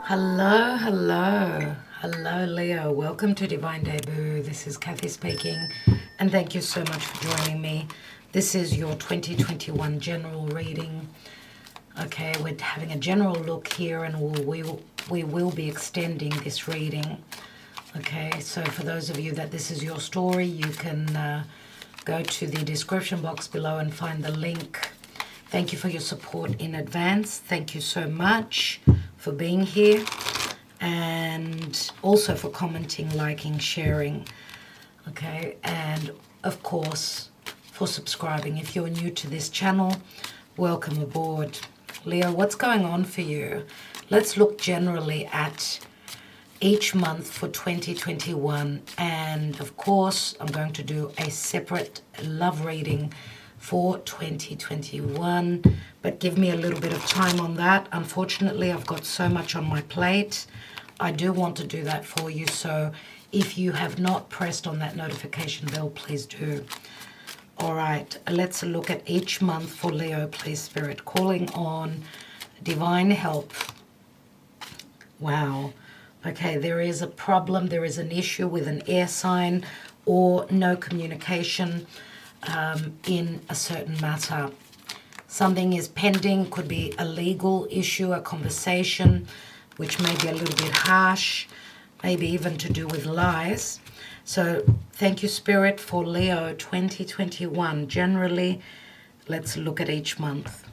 Hello, hello, hello Leo. Welcome to Divine Debut. This is Kathy speaking, and thank you so much for joining me. This is your 2021 general reading. Okay, we're having a general look here, and we will be extending this reading. Okay, so for those of you that this is your story, you can go to the description box below and find the link. Thank you for your support in advance. Thank you so much for being here, and also for commenting, liking, sharing. Okay, and of course for subscribing. If you're new to this channel, welcome aboard. Leo, what's going on for you? Let's look generally at each month for 2021, and of course I'm going to do a separate love reading for 2021, but give me a little bit of time on that. Unfortunately, I've got so much on my plate. I do want to do that for you, so if you have not pressed on that notification bell, please do. All right, let's look at each month for Leo, please, Spirit. Calling on divine help. Wow. Okay, there is a problem, there is an issue with an air sign or no communication in a certain matter. Something is pending, could be a legal issue, a conversation, which may be a little bit harsh, maybe even to do with lies. So thank you, Spirit, for Leo 2021. Generally, let's look at each month.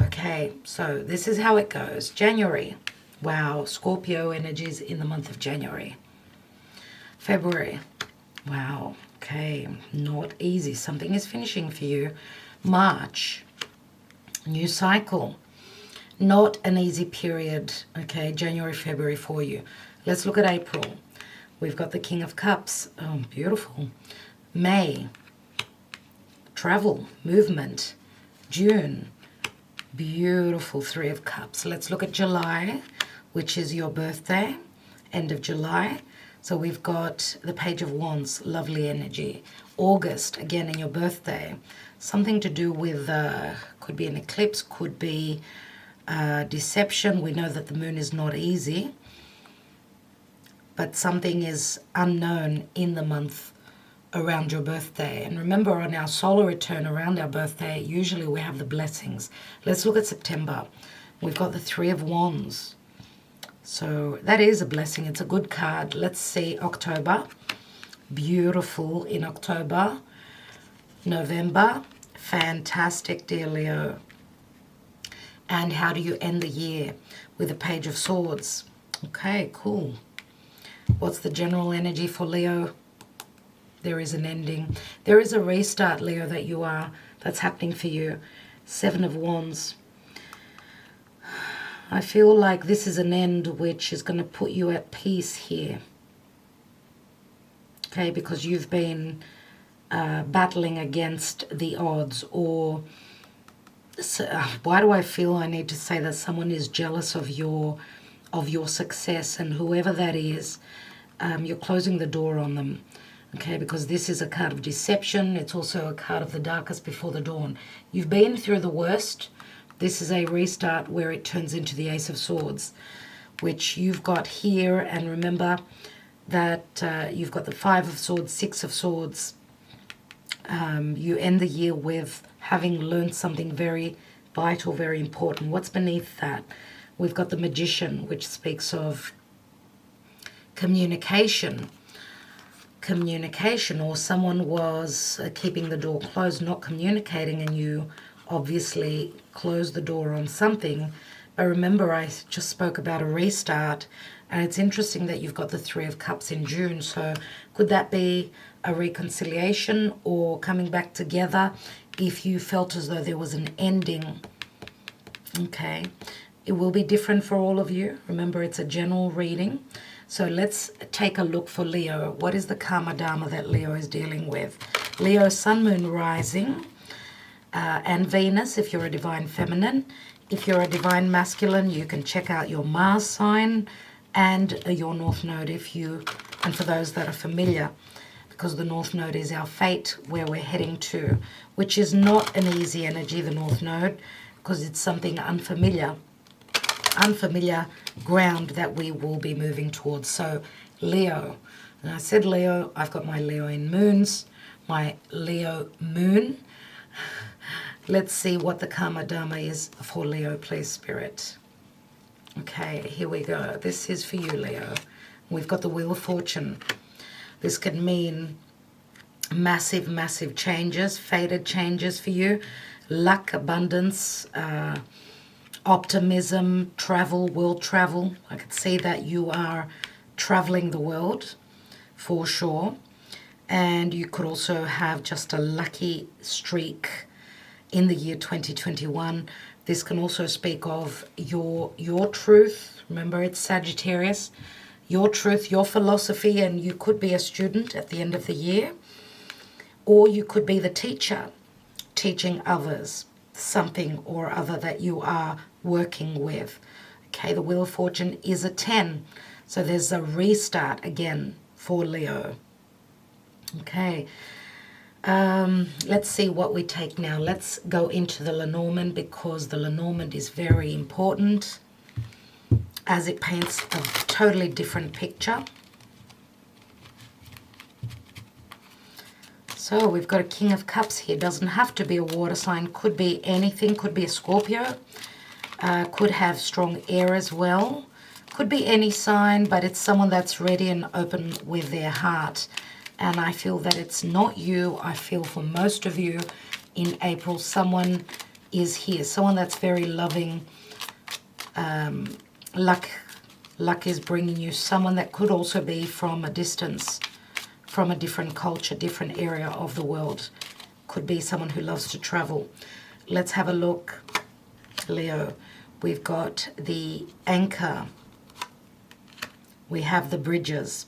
Okay, so this is how it goes. January. Wow, Scorpio energies in the month of January. February. Wow. Okay, not easy. Something is finishing for you. March, new cycle. Not an easy period. Okay, January, February for you. Let's look at April. We've got the King of Cups. Oh, beautiful. May, travel, movement. June, beautiful, Three of Cups. Let's look at July, which is your birthday, end of July. So we've got the Page of Wands, lovely energy. August, again in your birthday, something to do with, could be an eclipse, could be deception. We know that the moon is not easy, but something is unknown in the month around your birthday. And remember, on our solar return around our birthday, usually we have the blessings. Let's look at September. We've got the Three of Wands. So that is a blessing. It's a good card. Let's see October. Beautiful in October. November. Fantastic, dear Leo. And how do you end the year? With a Page of Swords. Okay, cool. What's the general energy for Leo? There is an ending. There is a restart, Leo, that's happening for you. Seven of Wands. I feel like this is an end which is going to put you at peace here. Okay, because you've been battling against the odds, or why do I feel I need to say that someone is jealous of your success, and whoever that is, you're closing the door on them. Okay, because this is a card of deception. It's also a card of the darkest before the dawn. You've been through the worst. This is a restart where it turns into the Ace of Swords, which you've got here. And remember that you've got the Five of Swords, Six of Swords. You end the year with having learned something very vital, very important. What's beneath that? We've got the Magician, which speaks of communication. Communication, or someone was keeping the door closed, not communicating, and you obviously close the door on something. But remember, I just spoke about a restart, and it's interesting that you've got the Three of Cups in June. So could that be a reconciliation or coming back together if you felt as though there was an ending? Okay, it will be different for all of you. Remember, it's a general reading. So let's take a look for Leo. What is the karma dharma that Leo is dealing with? Leo, Sun, Moon, Rising, and Venus if you're a divine feminine. If you're a divine masculine, you can check out your Mars sign and your North Node and for those that are familiar, because the North Node is our fate, where we're heading to, which is not an easy energy, the North Node, because it's something unfamiliar. unfamiliar ground that we will be moving towards. So Leo, and I said Leo, I've got my Leo in moons, my Leo moon. Let's see what the Karma Dharma is for Leo, please, Spirit. Okay, here we go. This is for you, Leo. We've got the Wheel of Fortune. This could mean massive, massive changes, fated changes for you. Luck, abundance, optimism, travel, world travel. I could see that you are traveling the world for sure. And you could also have just a lucky streak in the year 2021. This can also speak of your truth. Remember, it's Sagittarius. Your truth, your philosophy, and you could be a student at the end of the year. Or you could be the teacher, teaching others something or other that you are working with. Okay, the Wheel of Fortune is a 10. So there's a restart again for Leo. Okay, let's see what we take now. Let's go into the Lenormand, because the Lenormand is very important as it paints a totally different picture. So we've got a King of Cups here. Doesn't have to be a water sign. Could be anything. Could be a Scorpio. Could have strong air as well. Could be any sign, but it's someone that's ready and open with their heart. And I feel that it's not you. I feel for most of you in April, someone is here. Someone that's very loving. Luck is bringing you someone that could also be from a distance, from a different culture, different area of the world. Could be someone who loves to travel. Let's have a look, Leo. We've got the anchor. We have the bridges,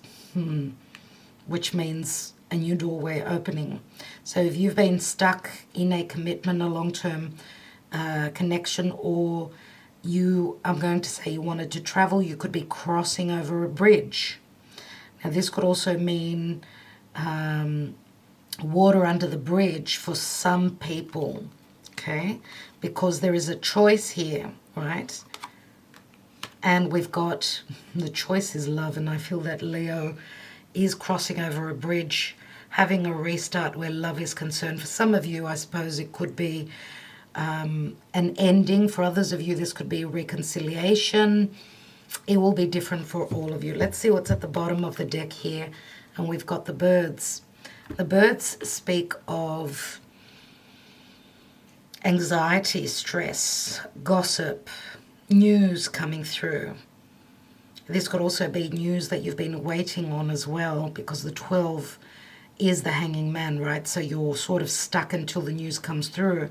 which means a new doorway opening. So if you've been stuck in a commitment, a long-term connection, or I'm going to say you wanted to travel, you could be crossing over a bridge. Now this could also mean water under the bridge for some people, okay? Because there is a choice here, right? And we've got, the choice is love, and I feel that Leo is crossing over a bridge, having a restart where love is concerned. For some of you, I suppose it could be an ending. For others of you, this could be reconciliation. It will be different for all of you. Let's see what's at the bottom of the deck here. And we've got the birds. The birds speak of anxiety, stress, gossip, news coming through. This could also be news that you've been waiting on as well, because the 12 is the hanging man, right? So you're sort of stuck until the news comes through.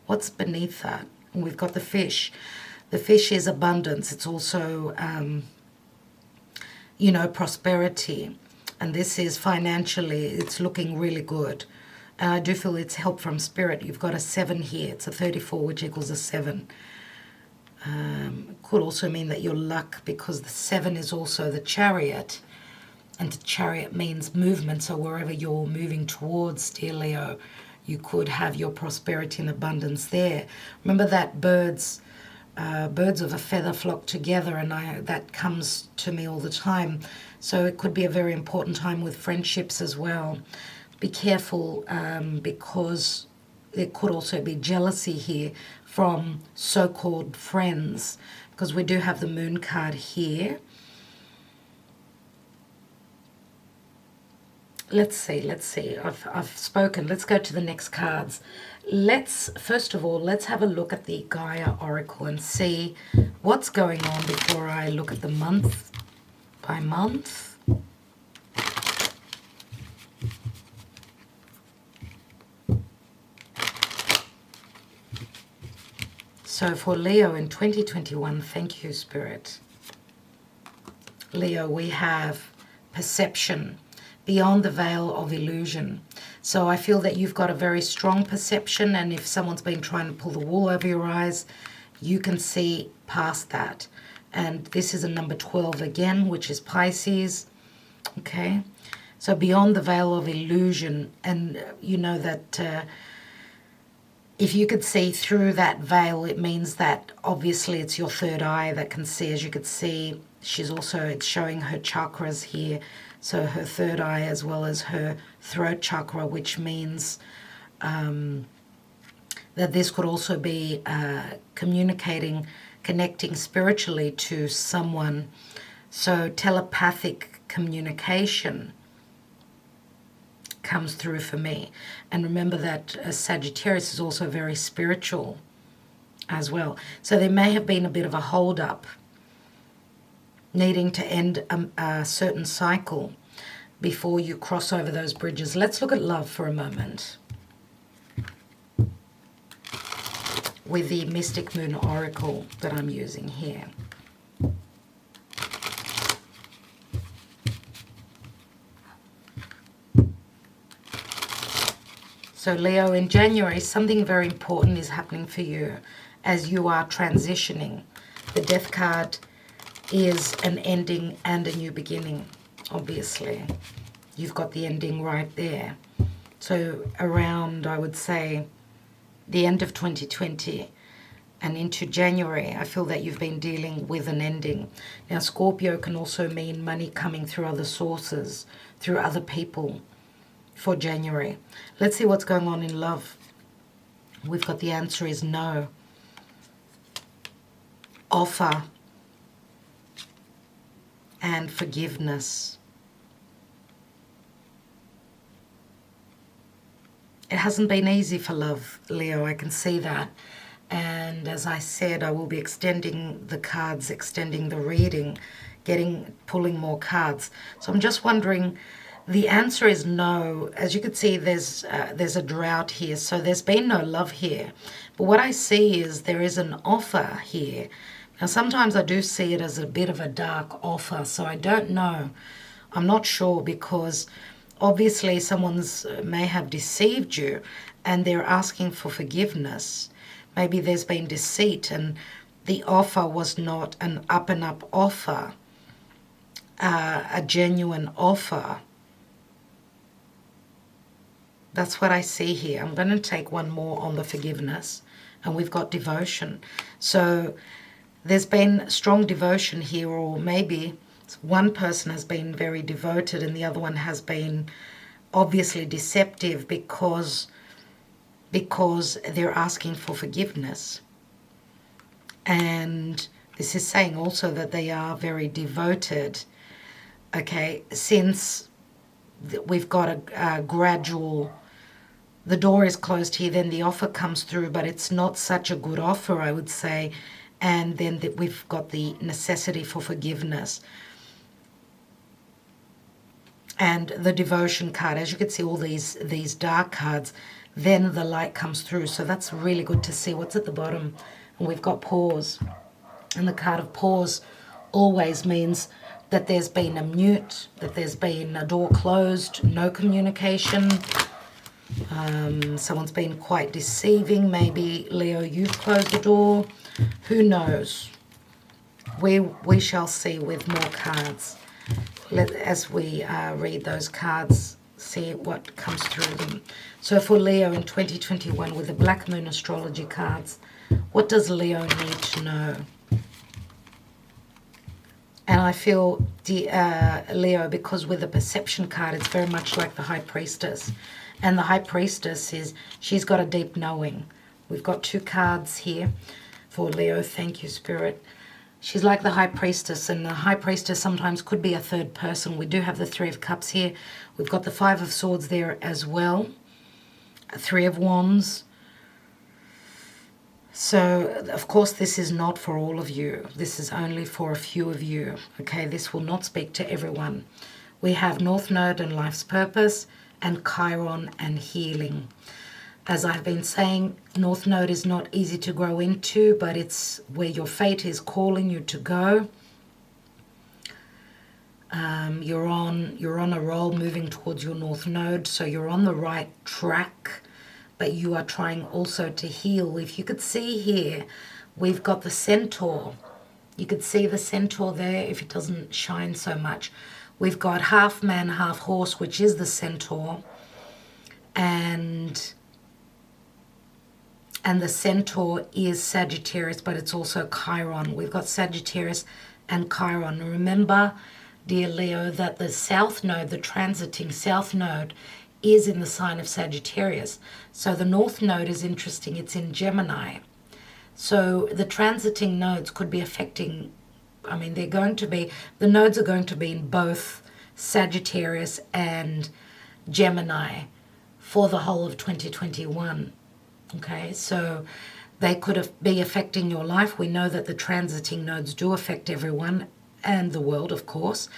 What's beneath that? And we've got the fish. The fish is abundance. It's also, prosperity. And this is financially, it's looking really good. And I do feel it's help from spirit. You've got a 7 here. It's a 34, which equals a 7. Could also mean that your luck, because the 7 is also the chariot. And the chariot means movement. So wherever you're moving towards, dear Leo, you could have your prosperity and abundance there. Remember that birds of a feather flock together, and that comes to me all the time. So it could be a very important time with friendships as well. Be careful, because there could also be jealousy here from so-called friends, because we do have the moon card here. Let's see. I've spoken. Let's go to the next cards. First of all, let's have a look at the Gaia Oracle and see what's going on before I look at the month by month. So for Leo in 2021, thank you, Spirit. Leo, we have perception beyond the veil of illusion. So I feel that you've got a very strong perception, and if someone's been trying to pull the wool over your eyes, you can see past that. And this is a number 12 again, which is Pisces. Okay, so beyond the veil of illusion, and you know that if you could see through that veil, it means that obviously it's your third eye that can see. As you could see, she's also, it's showing her chakras here. So her third eye as well as her throat chakra, which means that this could also be connecting spiritually to someone. So telepathic communication comes through for me. And remember that Sagittarius is also very spiritual as well. So there may have been a bit of a hold up, needing to end a certain cycle before you cross over those bridges. Let's look at love for a moment with the Mystic Moon Oracle that I'm using here. So Leo, in January, something very important is happening for you as you are transitioning. The Death card is an ending and a new beginning, obviously. You've got the ending right there. So around, I would say, the end of 2020 and into January, I feel that you've been dealing with an ending. Now, Scorpio can also mean money coming through other sources, through other people for January. Let's see what's going on in love. We've got the answer is no. Offer and forgiveness. It hasn't been easy for love, Leo, I can see that. And as I said, I will be extending the cards, extending the reading, pulling more cards. So I'm just wondering, the answer is no. As you can see, there's a drought here, so there's been no love here. But what I see is there is an offer here. Now, sometimes I do see it as a bit of a dark offer, so I don't know. I'm not sure, because obviously someone's may have deceived you and they're asking for forgiveness. Maybe there's been deceit and the offer was not an up and up offer, a genuine offer. That's what I see here. I'm going to take one more on the forgiveness, and we've got devotion. So there's been strong devotion here, or maybe one person has been very devoted and the other one has been obviously deceptive because they're asking for forgiveness. And this is saying also that they are very devoted. Okay, since we've got a gradual, the door is closed here, then the offer comes through, but it's not such a good offer, I would say. And then we've got the necessity for forgiveness. And the devotion card, as you can see, all these dark cards, then the light comes through. So that's really good to see. What's at the bottom? And we've got pause. And the card of pause always means that there's been a mute, that there's been a door closed, no communication. Someone's been quite deceiving. Maybe, Leo, you've closed the door. Who knows? We shall see with more cards. As we read those cards, see what comes through them. So for Leo in 2021 with the Black Moon Astrology cards, what does Leo need to know? And I feel, Leo, because with the Perception card, it's very much like the High Priestess. And the High Priestess she's got a deep knowing. We've got two cards here for Leo. Thank you, Spirit. She's like the High Priestess, and the High Priestess sometimes could be a third person. We do have the Three of Cups here. We've got the Five of Swords there as well. Three of Wands. So, of course, this is not for all of you. This is only for a few of you. Okay, this will not speak to everyone. We have North Node and Life's Purpose, and Chiron and Healing. As I've been saying, North Node is not easy to grow into, but it's where your fate is calling you to go. You're on a roll moving towards your North Node, so you're on the right track, but you are trying also to heal. If you could see here, we've got the Centaur. You could see the Centaur there if it doesn't shine so much. We've got half man, half horse, which is the Centaur. And And the centaur is Sagittarius, but it's also Chiron. We've got Sagittarius and Chiron. Remember, dear Leo, that the south node, the transiting south node, is in the sign of Sagittarius. So the north node is interesting. It's in Gemini. So the transiting nodes could be affecting, I mean, they're going to be, the nodes are going to be in both Sagittarius and Gemini for the whole of 2021. Okay, so they could be affecting your life. We know that the transiting nodes do affect everyone and the world, of course.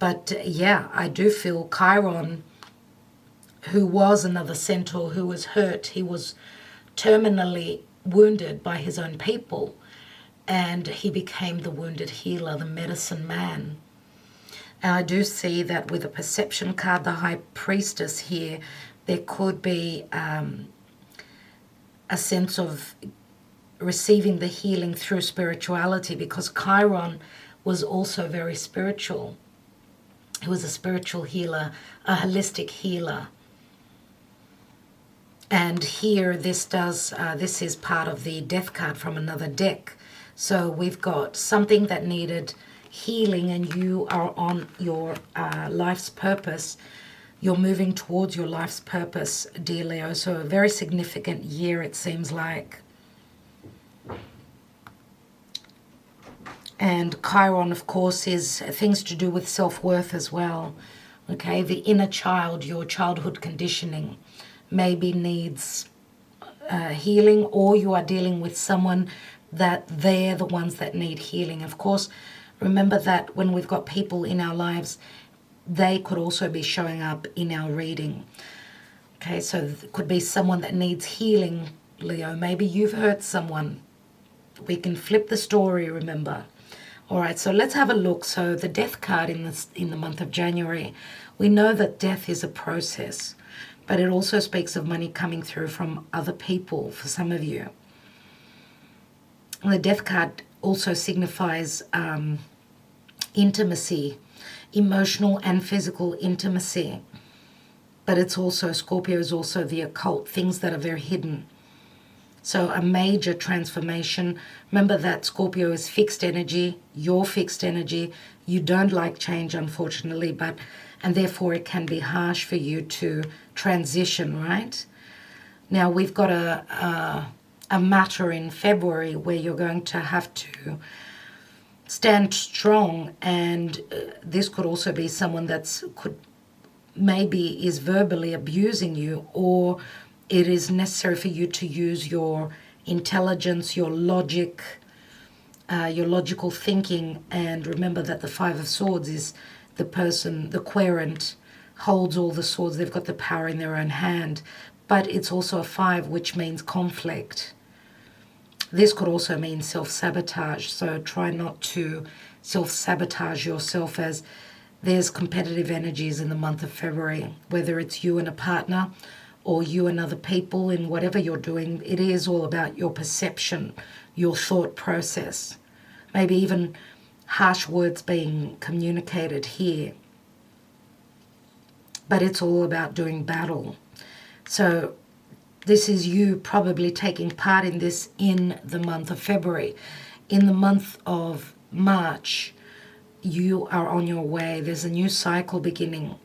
But yeah, I do feel Chiron, who was another centaur who was hurt, he was terminally wounded by his own people, and he became the wounded healer, the medicine man. And I do see that with the perception card, the High Priestess here, there could be a sense of receiving the healing through spirituality, because Chiron was also very spiritual. He was a spiritual healer, a holistic healer. And here this is part of the death card from another deck. So we've got something that needed healing, and you are on your life's purpose. You're moving towards your life's purpose, dear Leo. So a very significant year, it seems like. And Chiron, of course, is things to do with self-worth as well. Okay, the inner child, your childhood conditioning, maybe needs healing, or you are dealing with someone that they're the ones that need healing. Of course, remember that when we've got people in our lives, they could also be showing up in our reading. Okay, so it could be someone that needs healing, Leo. Maybe you've hurt someone. We can flip the story, remember. All right, so let's have a look. So the death card in the month of January, we know that death is a process, but it also speaks of money coming through from other people for some of you. And the death card also signifies intimacy, emotional and physical intimacy. But it's also, Scorpio is also the occult, things that are very hidden. So a major transformation. Remember that Scorpio is fixed energy, you're fixed energy. You don't like change, unfortunately, and therefore it can be harsh for you to transition, right? Now we've got a matter in February where you're going to have to stand strong, and this could also be someone maybe is verbally abusing you, or it is necessary for you to use your intelligence, your logic, your logical thinking. And remember that the Five of Swords is the person, the querent, holds all the swords. They've got the power in their own hand. But it's also a 5, which means conflict. This could also mean self-sabotage. So try not to self-sabotage yourself, as there's competitive energies in the month of February, whether it's you and a partner or you and other people. In whatever you're doing, it is all about your perception, your thought process, maybe even harsh words being communicated here. But it's all about doing battle. So this is you probably taking part in this in the month of February. In the month of March, you are on your way. There's a new cycle beginning.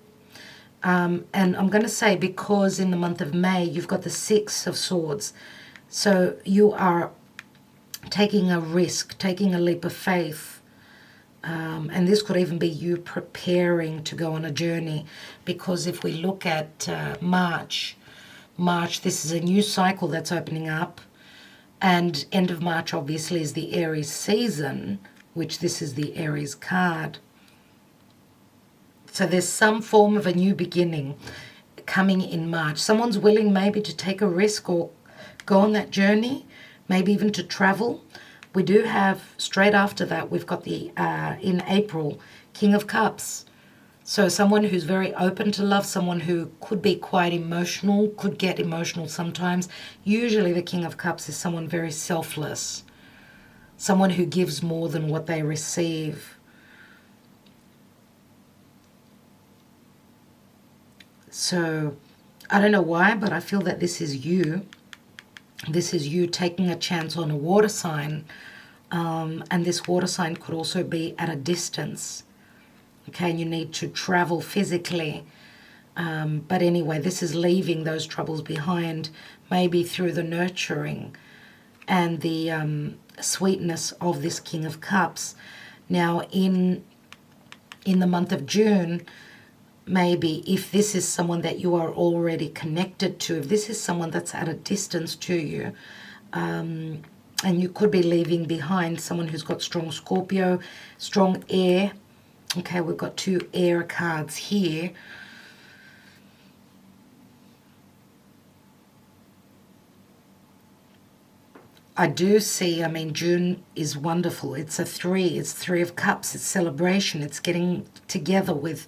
And I'm going to say, because in the month of May, you've got the 6 of Swords. So you are taking a risk, taking a leap of faith. And this could even be you preparing to go on a journey. Because if we look at March, this is a new cycle that's opening up. And end of March, obviously, is the Aries season, which this is the Aries card. So there's some form of a new beginning coming in March. Someone's willing maybe to take a risk or go on that journey, maybe even to travel. We do have, straight after that, we've got the, in April, King of Cups. So someone who's very open to love, someone who could be quite emotional, could get emotional sometimes. Usually the King of Cups is someone very selfless, someone who gives more than what they receive. So I don't know why, but I feel that this is you. This is you taking a chance on a water sign. And this water sign could also be at a distance. Okay, and you need to travel physically. But anyway, this is leaving those troubles behind, maybe through the nurturing and the sweetness of this King of Cups. Now, in the month of June, maybe if this is someone that you are already connected to, if this is someone that's at a distance to you, and you could be leaving behind someone who's got strong Scorpio, strong air. Okay, we've got 2 air cards here. I do see, I mean, June is wonderful. It's a 3. It's 3 of Cups. It's celebration. It's getting together with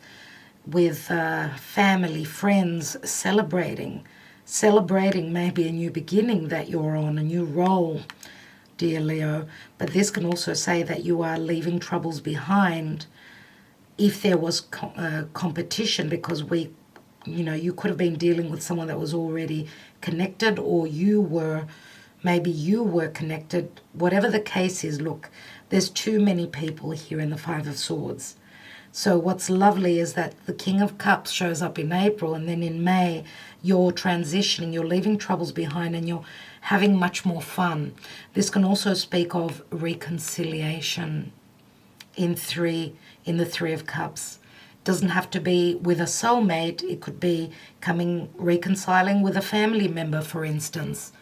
family, friends, celebrating maybe a new beginning that you're on, a new role, dear Leo. But this can also say that you are leaving troubles behind if there was competition, because you could have been dealing with someone that was already connected, or maybe you were connected. Whatever the case is, look, there's too many people here in the 5 of Swords. So what's lovely is that the King of Cups shows up in April, and then in May you're transitioning, you're leaving troubles behind, and you're having much more fun. This can also speak of reconciliation in the 3 of Cups. It doesn't have to be with a soulmate. It could be reconciling with a family member, for instance.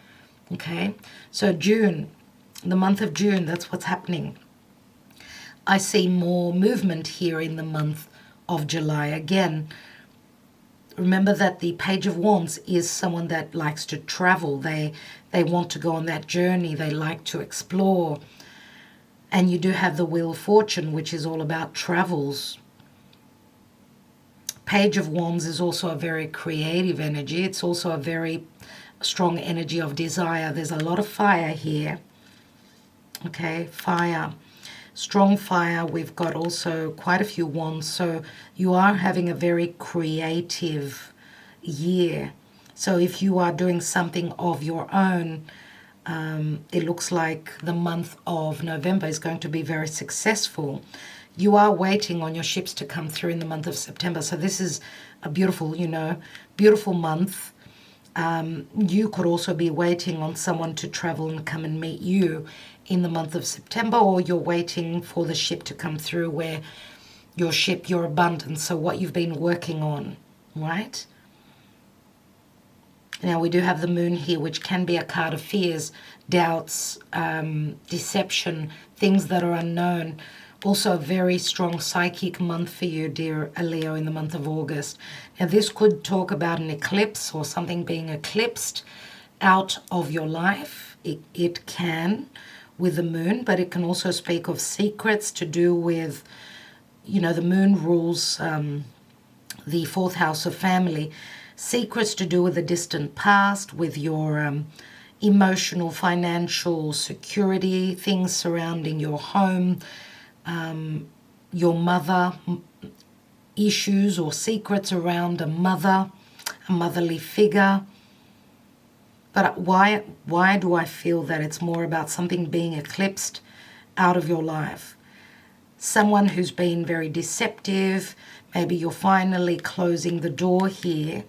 Okay, so June, the month of June, that's what's happening. I see more movement here in the month of July. Again, remember that the Page of Wands is someone that likes to travel. They want to go on that journey. They like to explore. And you do have the Wheel of Fortune, which is all about travels. Page of Wands is also a very creative energy. It's also a very strong energy of desire. There's a lot of fire here. Okay, fire. Strong fire. We've got also quite a few wands. So you are having a very creative year. So if you are doing something of your own, it looks like the month of November is going to be very successful. You are waiting on your ships to come through in the month of September. So this is a beautiful, beautiful month. You could also be waiting on someone to travel and come and meet you in the month of September, or you're waiting for the ship to come through, where your abundance, so what you've been working on, right? Now we do have the moon here, which can be a card of fears, doubts, deception, things that are unknown. Also a very strong psychic month for you, dear Leo, in the month of August. Now this could talk about an eclipse or something being eclipsed out of your life. It can with the moon, but it can also speak of secrets to do with, the moon rules the 4th house of family. Secrets to do with the distant past, with your emotional, financial security, things surrounding your home, your mother, issues or secrets around a motherly figure. But why do I feel that it's more about something being eclipsed out of your life? Someone who's been very deceptive, maybe you're finally closing the door here.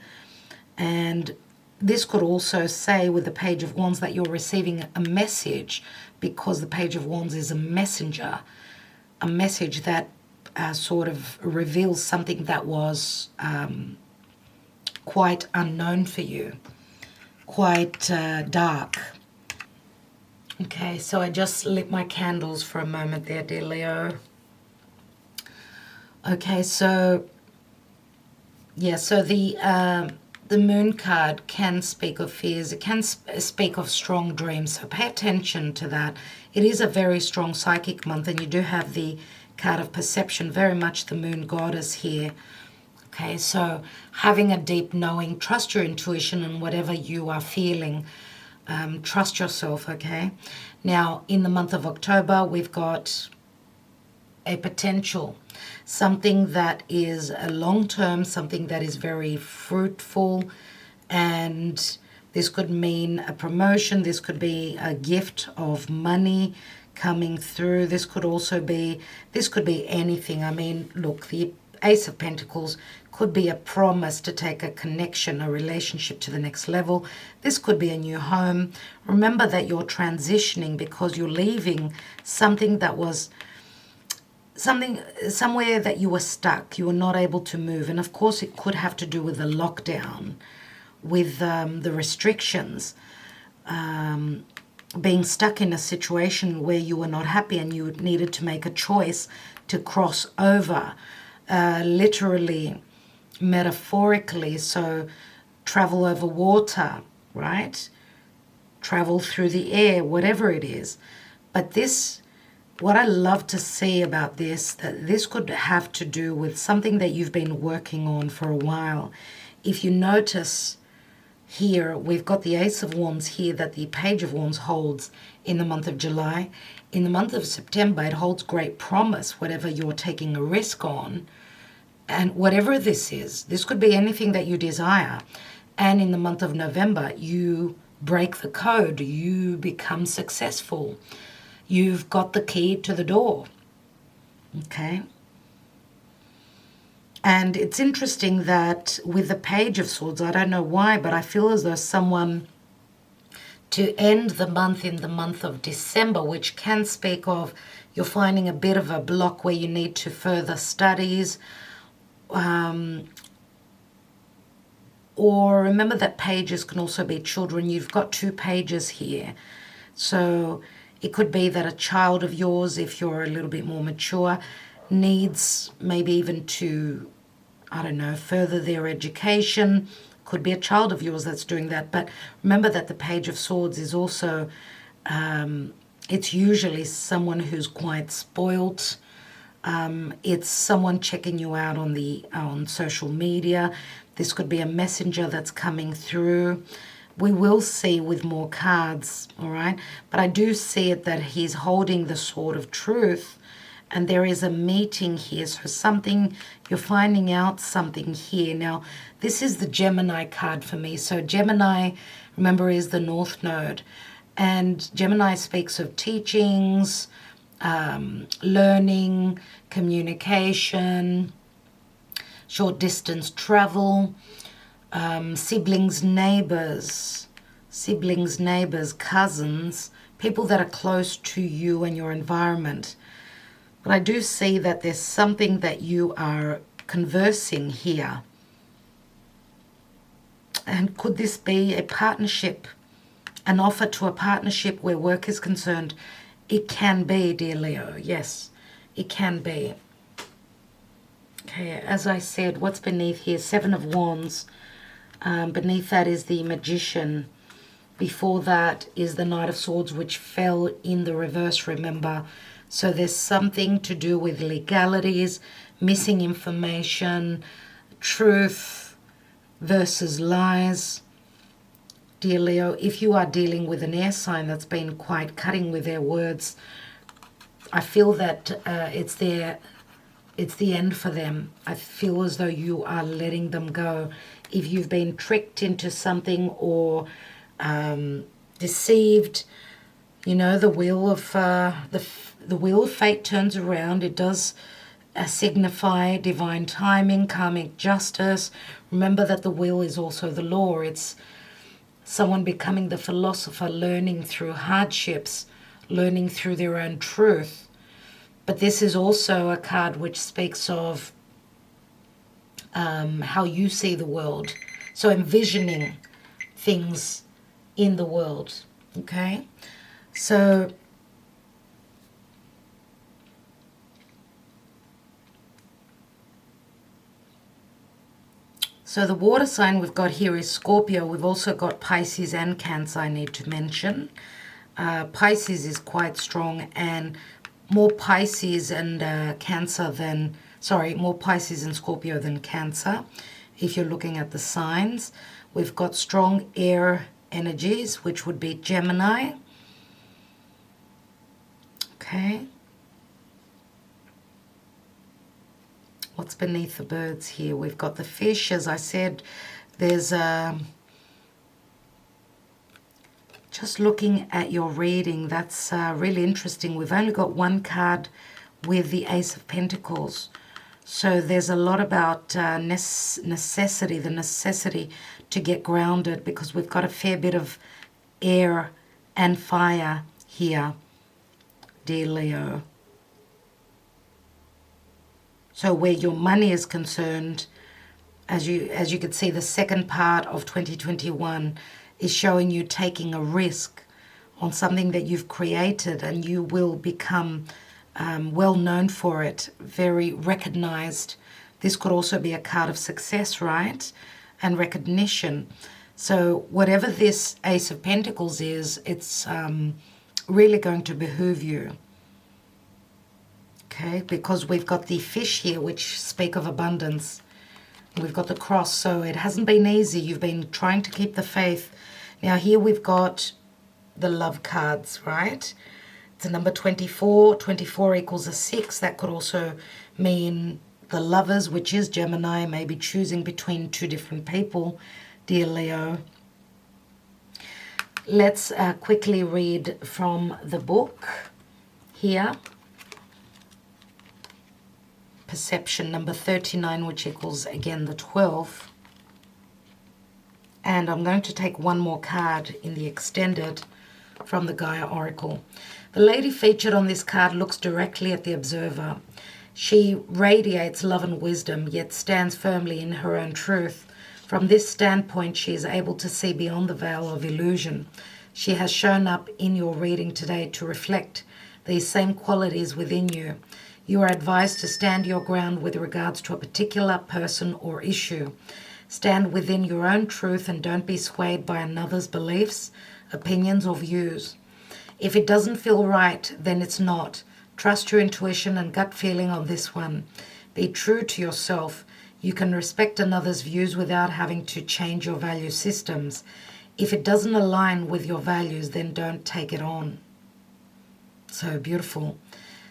And this could also say with the Page of Wands that you're receiving a message, because the Page of Wands is a messenger, a message that sort of reveals something that was quite unknown for you, quite dark. Okay, so I just lit my candles for a moment there, dear Leo. Okay, so yeah, so the moon card can speak of fears. It can speak of strong dreams, so pay attention to that. It is a very strong psychic month, and you do have the card of perception, very much the moon goddess here. Okay, so having a deep knowing, trust your intuition and whatever you are feeling. Trust yourself, okay? Now, in the month of October, we've got a potential, something that is a long-term, something that is very fruitful, and This could mean a promotion. This could be a gift of money coming through. This could be anything. I mean, look, the Ace of Pentacles could be a promise to take a connection, a relationship to the next level. This could be a new home. Remember that you're transitioning because you're leaving something that was somewhere that you were stuck. You were not able to move. And of course, it could have to do with the lockdown, with the restrictions, being stuck in a situation where you were not happy and you needed to make a choice to cross over, literally, metaphorically. So travel over water, right? Travel through the air, whatever it is. But this, what I love to see about this, that this could have to do with something that you've been working on for a while. If you notice here, we've got the Ace of Wands here that the Page of Wands holds in the month of July. In the month of September, it holds great promise, whatever you're taking a risk on. And whatever this is, this could be anything that you desire. And in the month of November, you break the code. You become successful. You've got the key to the door. Okay? And it's interesting that with the Page of Swords, I don't know why, but I feel as though someone, to end the month in the month of December, which can speak of you're finding a bit of a block where you need to further studies, or remember that pages can also be children. You've got two pages here. So it could be that a child of yours, if you're a little bit more mature, needs maybe even to, I don't know, further their education. Could be a child of yours that's doing that. But remember that the Page of Swords is also, it's usually someone who's quite spoilt. It's someone checking you out on social media. This could be a messenger that's coming through. We will see with more cards, all right? But I do see it that he's holding the sword of truth, and there is a meeting here. So something, you're finding out something here. Now, this is the Gemini card for me. So Gemini, remember, is the North Node. And Gemini speaks of teachings, learning, communication, short distance travel, siblings, neighbors, cousins, people that are close to you and your environment. But I do see that there's something that you are conversing here. And could this be a partnership, an offer to a partnership where work is concerned? It can be, dear Leo. Yes, it can be. Okay, as I said, what's beneath here? Seven of Wands. Beneath that is the Magician. Before that is the Knight of Swords, which fell in the reverse, remember. So there's something to do with legalities, missing information, truth versus lies. Dear Leo, if you are dealing with an air sign that's been quite cutting with their words, I feel that it's the end for them. I feel as though you are letting them go. If you've been tricked into something or deceived, you know, the wheel of the wheel of fate turns around. It does signify divine timing, karmic justice. Remember that the wheel is also the law. It's someone becoming the philosopher, learning through hardships, learning through their own truth. But this is also a card which speaks of how you see the world. So envisioning things in the world, okay? So the water sign we've got here is Scorpio. We've also got Pisces and Cancer, I need to mention. Pisces is quite strong, and more Pisces and more Pisces and Scorpio than Cancer, if you're looking at the signs. We've got strong air energies, which would be Gemini. Okay. What's beneath the birds here? We've got the fish. As I said, there's Just looking at your reading, that's really interesting. We've only got one card with the Ace of Pentacles. So there's a lot about necessity, the necessity to get grounded, because we've got a fair bit of air and fire here, dear Leo. So where your money is concerned, as you can see, the second part of 2021 is showing you taking a risk on something that you've created, and you will become well known for it, very recognized. This could also be a card of success, right? And recognition. So whatever this Ace of Pentacles is, it's really going to behoove you. Okay, because we've got the fish here, which speak of abundance. We've got the cross, so it hasn't been easy. You've been trying to keep the faith. Now here we've got the love cards, right? It's a number 24. 24 equals a 6. That could also mean the lovers, which is Gemini, maybe choosing between two different people, dear Leo. Let's quickly read from the book here. Perception, number 39, which equals, again, the 12. And I'm going to take one more card in the extended from the Gaia Oracle. The lady featured on this card looks directly at the observer. She radiates love and wisdom, yet stands firmly in her own truth. From this standpoint, she is able to see beyond the veil of illusion. She has shown up in your reading today to reflect these same qualities within you. You are advised to stand your ground with regards to a particular person or issue. Stand within your own truth and don't be swayed by another's beliefs, opinions, or views. If it doesn't feel right, then it's not. Trust your intuition and gut feeling on this one. Be true to yourself. You can respect another's views without having to change your value systems. If it doesn't align with your values, then don't take it on. So beautiful.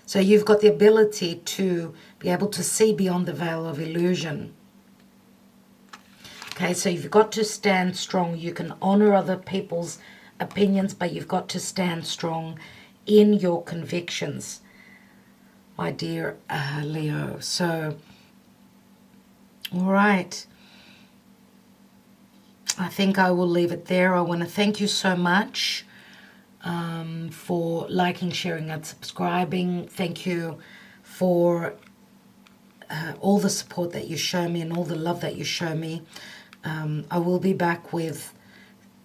So you've got the ability to be able to see beyond the veil of illusion. Okay, so you've got to stand strong. You can honor other people's opinions, but you've got to stand strong in your convictions, my dear Leo. So, all right. I think I will leave it there. I want to thank you so much for liking, sharing, and subscribing. Thank you for all the support that you show me and all the love that you show me. I will be back with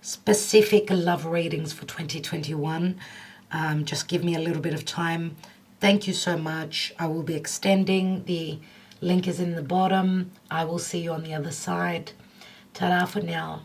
specific love readings for 2021. Just give me a little bit of time. Thank you so much. I will be extending. The link is in the bottom. I will see you on the other side. Ta-ra for now.